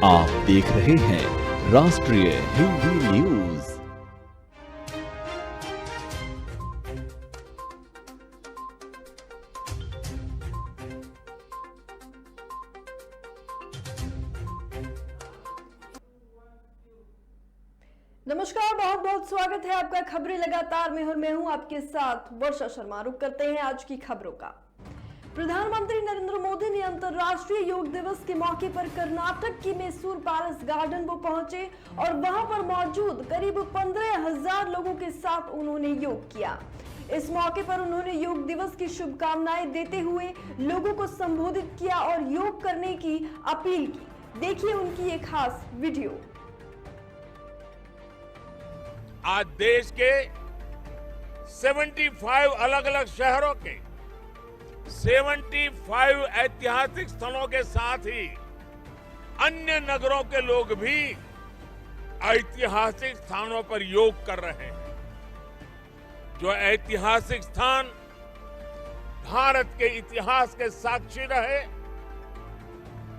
आप देख रहे हैं राष्ट्रीय हिंदी न्यूज। नमस्कार, बहुत बहुत स्वागत है आपका खबरें लगातार में और मैं हूं आपके साथ वर्षा शर्मा। रुक करते हैं आज की खबरों का। प्रधानमंत्री नरेंद्र मोदी ने अंतर्राष्ट्रीय योग दिवस के मौके पर कर्नाटक की मैसूर पैलेस गार्डन वो पहुंचे और वहां पर मौजूद करीब 15,000 लोगों के साथ उन्होंने योग किया। इस मौके पर उन्होंने योग दिवस की शुभकामनाएं देते हुए लोगों को संबोधित किया और योग करने की अपील की। देखिए उनकी एक खास वीडियो। आज देश के 75 अलग अलग शहरों के 75 ऐतिहासिक स्थलों के साथ ही अन्य नगरों के लोग भी ऐतिहासिक स्थानों पर योग कर रहे हैं। जो ऐतिहासिक स्थान भारत के इतिहास के साक्षी रहे,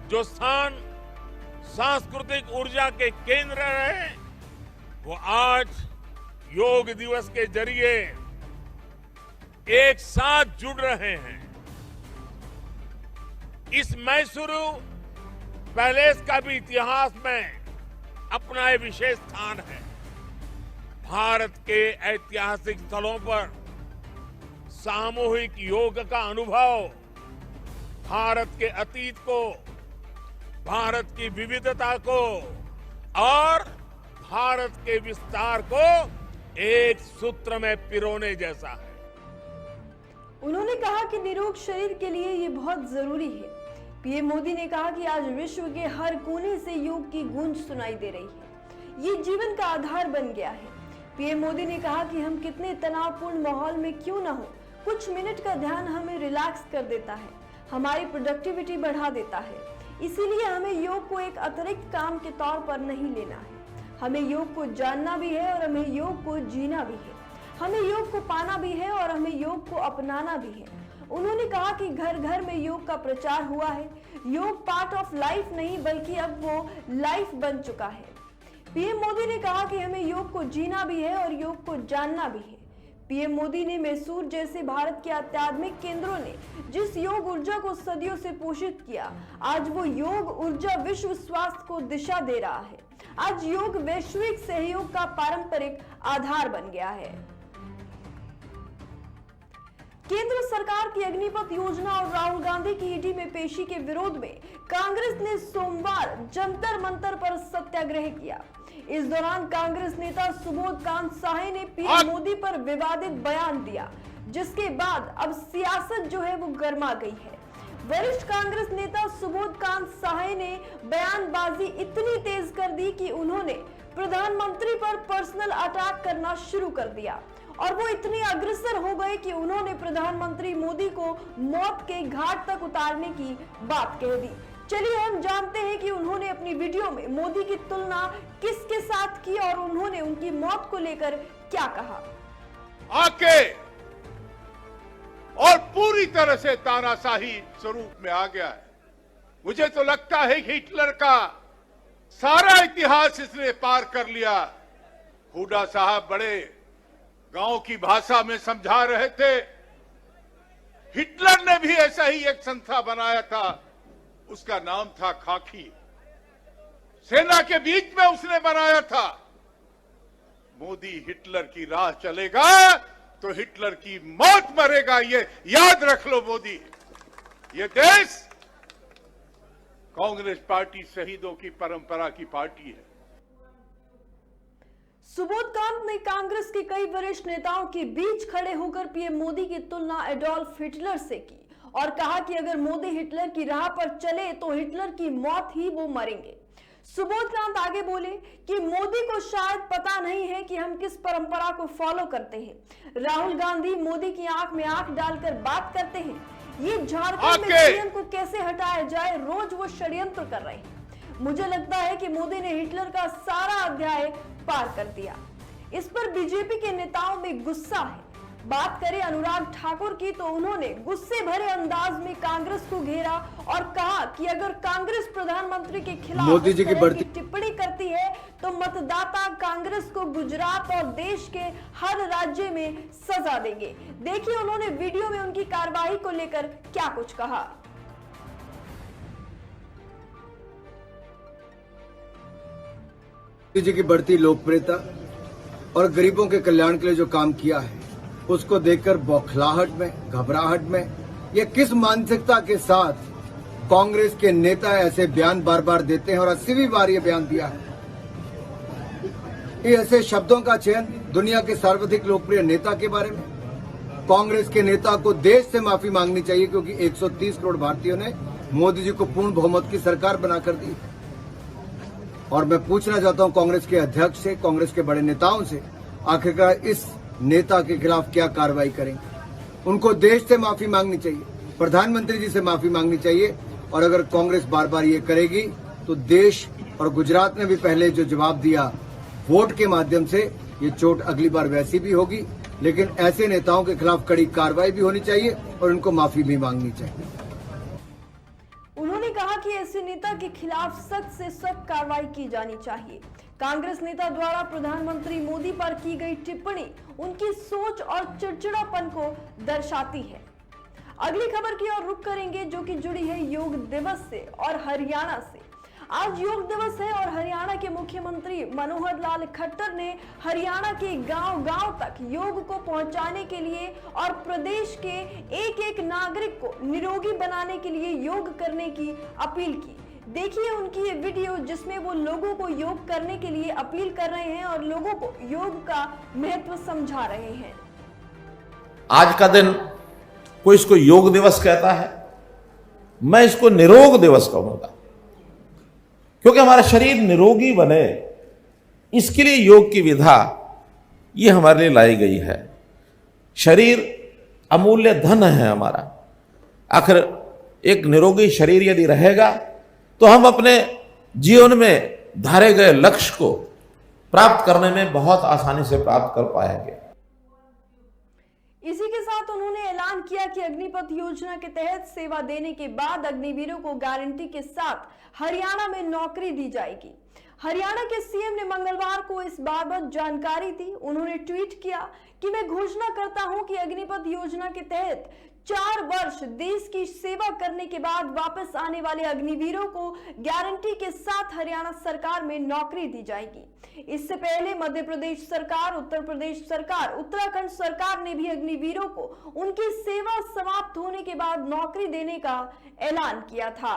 जो स्थान सांस्कृतिक ऊर्जा के केंद्र रहे, वो आज योग दिवस के जरिए एक साथ जुड़ रहे हैं। इस मैसूरू पैलेस का भी इतिहास में अपना एक विशेष स्थान है। भारत के ऐतिहासिक स्थलों पर सामूहिक योग का अनुभव भारत के अतीत को, भारत की विविधता को और भारत के विस्तार को एक सूत्र में पिरोने जैसा है। उन्होंने कहा कि निरोग शरीर के लिए ये बहुत जरूरी है। पीएम मोदी ने कहा कि आज विश्व के हर कोने से योग की गूंज सुनाई दे रही है। ये जीवन का आधार बन गया है। पीएम मोदी ने कहा कि हम कितने तनावपूर्ण माहौल में क्यों ना हो, कुछ मिनट का ध्यान हमें रिलैक्स कर देता है, हमारी प्रोडक्टिविटी बढ़ा देता है। इसीलिए हमें योग को एक अतिरिक्त काम के तौर पर नहीं लेना है। हमें योग को जानना भी है और हमें योग को जीना भी है। हमें योग को पाना भी है और हमें योग को अपनाना भी है। उन्होंने कहा कि घर घर में योग का प्रचार हुआ है। योग पार्ट ऑफ लाइफ नहीं बल्कि अब वो लाइफ बन चुका है। पीएम मोदी ने कहा कि हमें योग को जीना भी है और योग को जानना भी है। पीएम मोदी ने मैसूर जैसे भारत के आध्यात्मिक केंद्रों ने जिस योग ऊर्जा को सदियों से पोषित किया, आज वो योग ऊर्जा विश्व स्वास्थ्य को दिशा दे रहा है। आज योग वैश्विक सहयोग का पारंपरिक आधार बन गया है। केंद्र सरकार की अग्निपथ योजना और राहुल गांधी की ईडी में पेशी के विरोध में कांग्रेस ने सोमवार जंतर मंतर पर सत्याग्रह किया। इस दौरान कांग्रेस नेता सुबोध कांत साहे ने पीएम मोदी पर विवादित बयान दिया, जिसके बाद अब सियासत जो है वो गर्मा गई है। वरिष्ठ कांग्रेस नेता सुबोध कांत साहे ने बयानबाजी इतनी तेज कर दी कि उन्होंने प्रधानमंत्री पर पर्सनल अटैक करना शुरू कर दिया और वो इतने अग्रसर हो गए कि उन्होंने प्रधानमंत्री मोदी को मौत के घाट तक उतारने की बात कह दी। चलिए हम जानते हैं कि उन्होंने अपनी वीडियो में मोदी की तुलना किसके साथ की और उन्होंने उनकी मौत को लेकर क्या कहा। आके और पूरी तरह से तानाशाही स्वरूप में आ गया है। मुझे तो लगता है कि हिटलर का सारा इतिहास इसने पार कर लिया। हुडा साहब बड़े गांव की भाषा में समझा रहे थे। हिटलर ने भी ऐसा ही एक संस्था बनाया था, उसका नाम था खाकी। सेना के बीच में उसने बनाया था। मोदी हिटलर की राह चलेगा तो हिटलर की मौत मरेगा, ये याद रख लो मोदी। ये देश कांग्रेस पार्टी शहीदों की परंपरा की पार्टी है। सुबोध कांत ने कांग्रेस के कई वरिष्ठ नेताओं के बीच खड़े होकर पीएम मोदी की तुलना एडोल्फ हिटलर से की और कहा कि अगर मोदी हिटलर की राह पर चले तो हिटलर की मौत ही वो मरेंगे। सुबोध कांत आगे बोले कि मोदी को शायद पता नहीं है कि हम किस परंपरा को फॉलो करते हैं। राहुल गांधी मोदी की आंख में आंख डालकर बात करते हैं। ये झारखंड में पीएम को कैसे हटाया जाए, रोज वो षड्यंत्र कर रहे हैं। मुझे लगता है कि मोदी ने हिटलर का सारा अध्याय पार कर दिया। इस पर बीजेपी के नेताओं में गुस्सा है। बात करें अनुराग ठाकुर की तो उन्होंने गुस्से भरे अंदाज में कांग्रेस को घेरा और कहा कि अगर कांग्रेस प्रधानमंत्री के खिलाफ मोदी जी की बढ़ती टिप्पणी करती है तो मतदाता कांग्रेस को गुजरात और देश के हर राज्य में सजा देंगे। देखिए उन्होंने वीडियो में उनकी कार्रवाई को लेकर क्या कुछ कहा। मोदी जी की बढ़ती लोकप्रियता और गरीबों के कल्याण के लिए जो काम किया है उसको देखकर बौखलाहट में, घबराहट में, ये किस मानसिकता के साथ कांग्रेस के नेता ऐसे बयान बार बार देते हैं और 80वीं बार ये बयान दिया है। ये ऐसे शब्दों का चयन दुनिया के सर्वाधिक लोकप्रिय नेता के बारे में। कांग्रेस के नेता को देश से माफी मांगनी चाहिए क्योंकि 130 करोड़ भारतीयों ने मोदी जी को पूर्ण बहुमत की सरकार बनाकर दी। और मैं पूछना चाहता हूं कांग्रेस के अध्यक्ष से, कांग्रेस के बड़े नेताओं से, आखिरकार इस नेता के खिलाफ क्या कार्रवाई करेंगे। उनको देश से माफी मांगनी चाहिए, प्रधानमंत्री जी से माफी मांगनी चाहिए। और अगर कांग्रेस बार बार ये करेगी तो देश और गुजरात ने भी पहले जो जवाब दिया वोट के माध्यम से, ये चोट अगली बार वैसी भी होगी। लेकिन ऐसे नेताओं के खिलाफ कड़ी कार्रवाई भी होनी चाहिए और उनको माफी भी मांगनी चाहिए। उन्होंने कहा कि ऐसे नेता के खिलाफ सख्त से सख्त कार्रवाई की जानी चाहिए। कांग्रेस नेता द्वारा प्रधानमंत्री मोदी पर की गई टिप्पणी उनकी सोच और चिड़चिड़ापन को दर्शाती है। अगली खबर की ओर रुख करेंगे जो कि जुड़ी है योग दिवस से और हरियाणा से। आज योग दिवस है और हरियाणा के मुख्यमंत्री मनोहर लाल खट्टर ने हरियाणा के गांव-गांव तक योग को पहुंचाने के लिए और प्रदेश के एक एक नागरिक को निरोगी बनाने के लिए योग करने की अपील की। देखिए उनकी ये वीडियो जिसमें वो लोगों को योग करने के लिए अपील कर रहे हैं और लोगों को योग का महत्व समझा रहे हैं। आज का दिन कोई इसको योग दिवस कहता है, मैं इसको निरोग दिवस कहूंगा, क्योंकि हमारा शरीर निरोगी बने इसके लिए योग की विधा ये हमारे लिए लाई गई है। शरीर अमूल्य धन है हमारा। आखिर एक निरोगी शरीर यदि रहेगा तो हम अपने जीवन में धारे गए लक्ष्य को प्राप्त करने में बहुत आसानी से प्राप्त कर पाएंगे। इसी के साथ उन्होंने ऐलान किया कि अग्निपथ योजना के तहत सेवा देने के बाद अग्निवीरों को गारंटी के साथ हरियाणा में नौकरी दी जाएगी। हरियाणा के सीएम ने मंगलवार को इस बाबत जानकारी दी। उन्होंने ट्वीट किया कि मैं घोषणा करता हूं कि अग्निपथ योजना के तहत 4 वर्ष देश की सेवा करने के बाद वापस आने वाले अग्निवीरों को गारंटी के साथ हरियाणा सरकार में नौकरी दी जाएगी। इससे पहले मध्य प्रदेश सरकार, उत्तर प्रदेश सरकार, उत्तराखंड सरकार ने भी अग्निवीरों को उनकी सेवा समाप्त होने के बाद नौकरी देने का ऐलान किया था।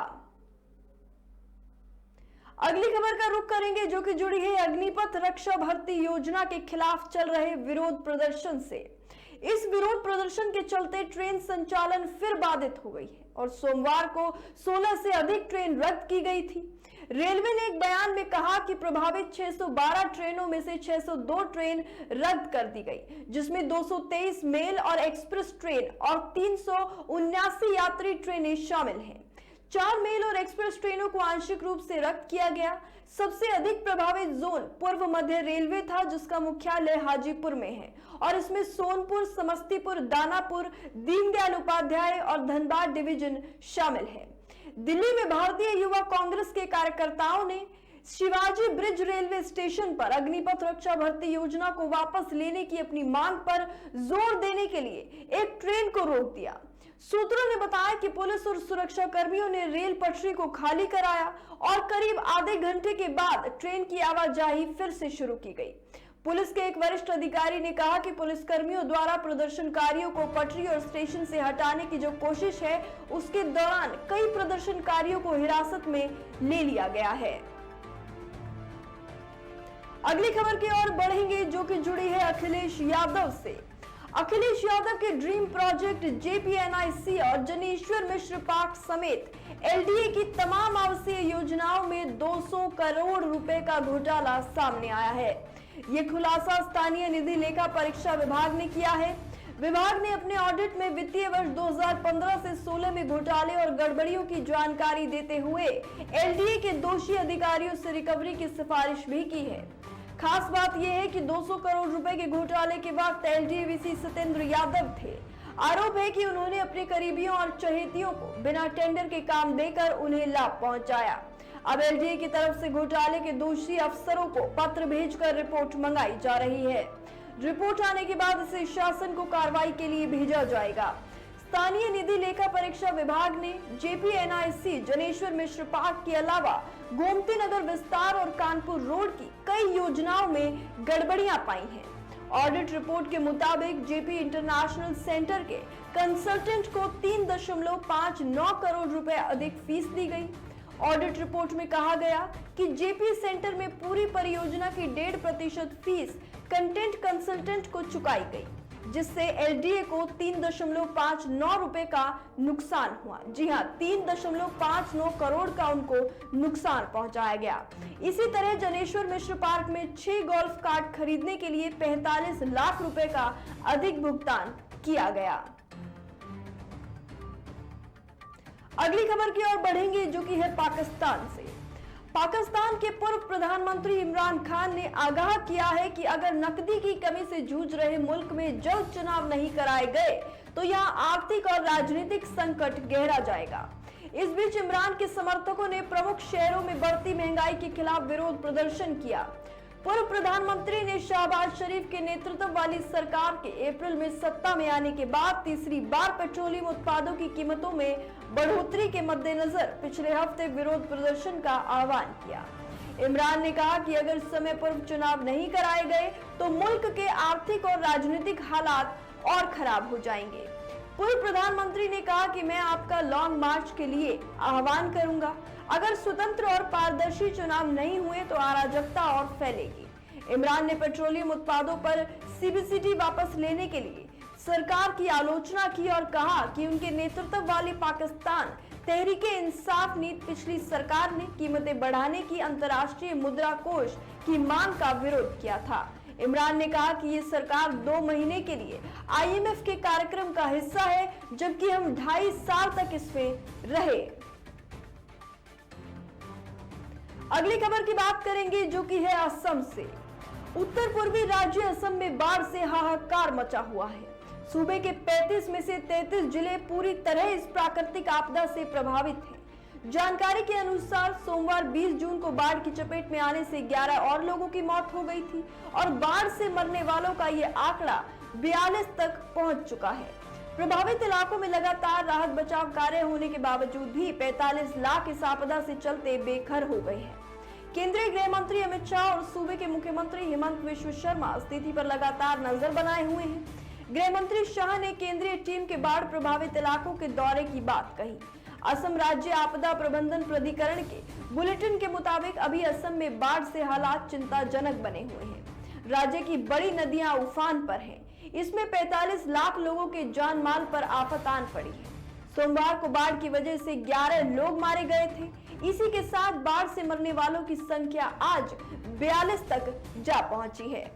अगली खबर का रुख करेंगे जो कि जुड़ी है अग्निपथ रक्षा भर्ती योजना के खिलाफ चल रहे विरोध प्रदर्शन से। इस विरोध प्रदर्शन के चलते ट्रेन संचालन फिर बाधित हो गई है और सोमवार को 16 से अधिक ट्रेन रद्द की गई थी। रेलवे ने एक बयान में कहा कि प्रभावित 612 ट्रेनों में से 602 ट्रेन रद्द कर दी गई, जिसमें 223 मेल और एक्सप्रेस ट्रेन और 379 यात्री ट्रेनें शामिल हैं। 4 मेल और एक्सप्रेस ट्रेनों को आंशिक रूप से रद्द किया गया। सबसे अधिक प्रभावित जोन पूर्व मध्य रेलवे था, जिसका मुख्यालय हाजीपुर में है और इसमें सोनपुर, समस्तीपुर, दानापुर, दीनदयाल उपाध्याय और धनबाद डिवीजन शामिल है। दिल्ली में भारतीय युवा कांग्रेस के कार्यकर्ताओं ने शिवाजी ब्रिज रेलवे स्टेशन पर अग्निपथ रक्षा भर्ती योजना को वापस लेने की अपनी मांग पर जोर देने के लिए एक ट्रेन को रोक दिया। सूत्रों ने बताया कि पुलिस और सुरक्षा कर्मियों ने रेल पटरी को खाली कराया और करीब आधे घंटे के बाद ट्रेन की आवाजाही फिर से शुरू की गई। पुलिस के एक वरिष्ठ अधिकारी ने कहा कि पुलिसकर्मियों द्वारा प्रदर्शनकारियों को पटरी और स्टेशन से हटाने की जो कोशिश है, उसके दौरान कई प्रदर्शनकारियों को हिरासत में ले लिया गया है। अगली खबर की ओर बढ़ेंगे जो कि जुड़ी है अखिलेश यादव से। अखिलेश यादव के ड्रीम प्रोजेक्ट जेपीएनआईसी और जनेश्वर मिश्र पार्क समेत एलडीए की तमाम आवासीय योजनाओं में 200 करोड़ रुपए का घोटाला सामने आया है। ये खुलासा स्थानीय निधि लेखा परीक्षा विभाग ने किया है। विभाग ने अपने ऑडिट में वित्तीय वर्ष 2015 से 16 में घोटाले और गड़बड़ियों की जानकारी देते हुए एलडीए के दोषी अधिकारियों से रिकवरी की सिफारिश भी की है। खास बात यह है कि 200 करोड़ रुपए के घोटाले के वक्त एलडीए सत्येंद्र यादव थे। आरोप है कि उन्होंने अपने करीबियों और चहेतियों को बिना टेंडर के काम देकर उन्हें लाभ पहुंचाया। अब एलडीए की तरफ से घोटाले के दोषी अफसरों को पत्र भेजकर रिपोर्ट मंगाई जा रही है। रिपोर्ट आने के बाद इसे शासन को कार्रवाई के लिए भेजा जाएगा। स्थानीय निधि लेखा परीक्षा विभाग ने जेपीएनआईसी जनेश्वर मिश्र पार्क के अलावा गोमती नगर विस्तार और कानपुर रोड की कई योजनाओं में गड़बड़ियां पाई हैं। ऑडिट रिपोर्ट के मुताबिक जेपी इंटरनेशनल सेंटर के कंसल्टेंट को 3.59 करोड़ रुपए अधिक फीस दी गई। ऑडिट रिपोर्ट में कहा गया कि जेपी सेंटर में पूरी परियोजना की 1.5% फीस कंटेंट कंसल्टेंट को चुकाई गई, जिससे एलडीए को 3.59 रुपए का नुकसान हुआ। जी हां, 3.59 करोड़ का उनको नुकसान पहुंचाया गया। इसी तरह जनेश्वर मिश्र पार्क में 6 गोल्फ कार्ट खरीदने के लिए 45 लाख रुपए का अधिक भुगतान किया गया। अगली खबर की ओर बढ़ेंगे, जो कि है पाकिस्तान से। पाकिस्तान के पूर्व प्रधानमंत्री इमरान खान ने आगाह किया है कि अगर नकदी की कमी से जूझ रहे मुल्क में जल्द चुनाव नहीं कराए गए तो यहां आर्थिक और राजनीतिक संकट गहरा जाएगा। इस बीच इमरान के समर्थकों ने प्रमुख शहरों में बढ़ती महंगाई के खिलाफ विरोध प्रदर्शन किया। पूर्व प्रधानमंत्री ने शहबाज शरीफ के नेतृत्व वाली सरकार के अप्रैल में सत्ता में आने के बाद तीसरी बार पेट्रोलियम उत्पादों की कीमतों में बढ़ोतरी के मद्देनजर पिछले हफ्ते विरोध प्रदर्शन का आह्वान किया। इमरान ने कहा कि अगर समय पर चुनाव नहीं कराए गए तो मुल्क के आर्थिक और राजनीतिक हालात और खराब हो जाएंगे। पूर्व प्रधानमंत्री ने कहा कि मैं आपका लॉन्ग मार्च के लिए आह्वान करूंगा। अगर स्वतंत्र और पारदर्शी चुनाव नहीं हुए तो अराजकता और फैलेगी। इमरान ने पेट्रोलियम उत्पादों पर सीबीसीटी वापस लेने के लिए सरकार की आलोचना की और कहा कि उनके नेतृत्व वाली पाकिस्तान तहरीक-ए-इंसाफ नीति पिछली सरकार ने कीमतें बढ़ाने की अंतर्राष्ट्रीय मुद्रा कोष की मांग का विरोध किया था। इमरान ने कहा कि ये सरकार 2 महीने के लिए आईएमएफ के कार्यक्रम का हिस्सा है, जबकि हम 2.5 साल तक इसमें रहे। अगली खबर की बात करेंगे, जो कि है असम से। उत्तर पूर्वी राज्य असम में बाढ़ से हाहाकार मचा हुआ है। सूबे के 35 में से 33 जिले पूरी तरह इस प्राकृतिक आपदा से प्रभावित हैं। जानकारी के अनुसार सोमवार 20 जून को बाढ़ की चपेट में आने से 11 और लोगों की मौत हो गई थी और बाढ़ से मरने वालों का ये आंकड़ा 42 तक पहुंच चुका है। प्रभावित इलाकों में लगातार राहत बचाव कार्य होने के बावजूद भी 45 लाख इस आपदा से चलते बेघर हो गए हैं। केंद्रीय गृह मंत्री अमित शाह और सूबे के मुख्यमंत्री हेमंत बिश्व शर्मा स्थिति पर लगातार नजर बनाए हुए हैं। गृह मंत्री शाह ने केंद्रीय टीम के बाढ़ प्रभावित इलाकों के दौरे की बात कही। असम राज्य आपदा प्रबंधन प्राधिकरण के बुलेटिन के मुताबिक अभी असम में बाढ़ से हालात चिंताजनक बने हुए हैं। राज्य की बड़ी नदियां उफान पर हैं। इसमें 45 लाख लोगों के जान माल पर आफत आन पड़ी है। सोमवार को बाढ़ की वजह से 11 लोग मारे गए थे। इसी के साथ बाढ़ से मरने वालों की संख्या आज 42 तक जा पहुंची है।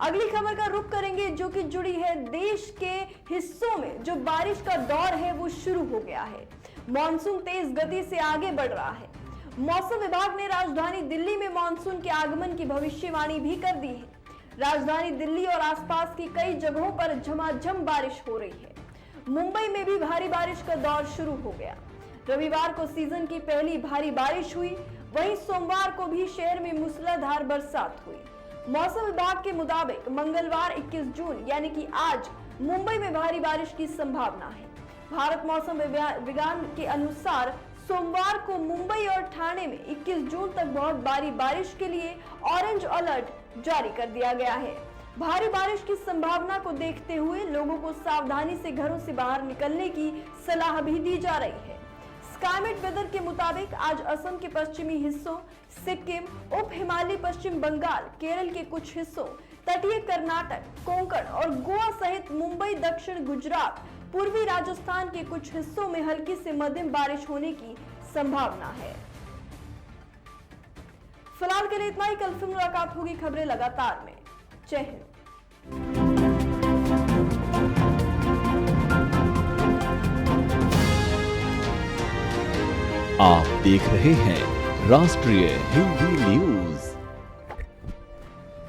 अगली खबर का रुख करेंगे, जो कि जुड़ी है देश के हिस्सों में जो बारिश का दौर है वो शुरू हो गया है। मॉनसून तेज गति से आगे बढ़ रहा है। मौसम विभाग ने राजधानी दिल्ली में मॉनसून के आगमन की भविष्यवाणी भी कर दी है। राजधानी दिल्ली और आसपास की कई जगहों पर झमाझम बारिश हो रही है। मुंबई में भी भारी बारिश का दौर शुरू हो गया। रविवार को सीजन की पहली भारी बारिश हुई। वहीं सोमवार को भी शहर में मूसलाधार बरसात हुई। मौसम विभाग के मुताबिक मंगलवार 21 जून यानी कि आज मुंबई में भारी बारिश की संभावना है। भारत मौसम विज्ञान के अनुसार सोमवार को मुंबई और ठाणे में 21 जून तक बहुत भारी बारिश के लिए ऑरेंज अलर्ट जारी कर दिया गया है। भारी बारिश की संभावना को देखते हुए लोगों को सावधानी से घरों से बाहर निकलने की सलाह भी दी जा रही है। स्काईमेट वेदर के मुताबिक आज असम के पश्चिमी हिस्सों, सिक्किम, उप हिमालयी पश्चिम बंगाल, केरल के कुछ हिस्सों, तटीय कर्नाटक, कोंकण और गोवा सहित मुंबई, दक्षिण गुजरात, पूर्वी राजस्थान के कुछ हिस्सों में हल्की से मध्यम बारिश होने की संभावना है। फिलहाल के लिए इतना ही। कल फिर मुलाकात होगी खबरें लगातार में। जय हिंद। आप देख रहे हैं राष्ट्रीय हिंदी न्यूज।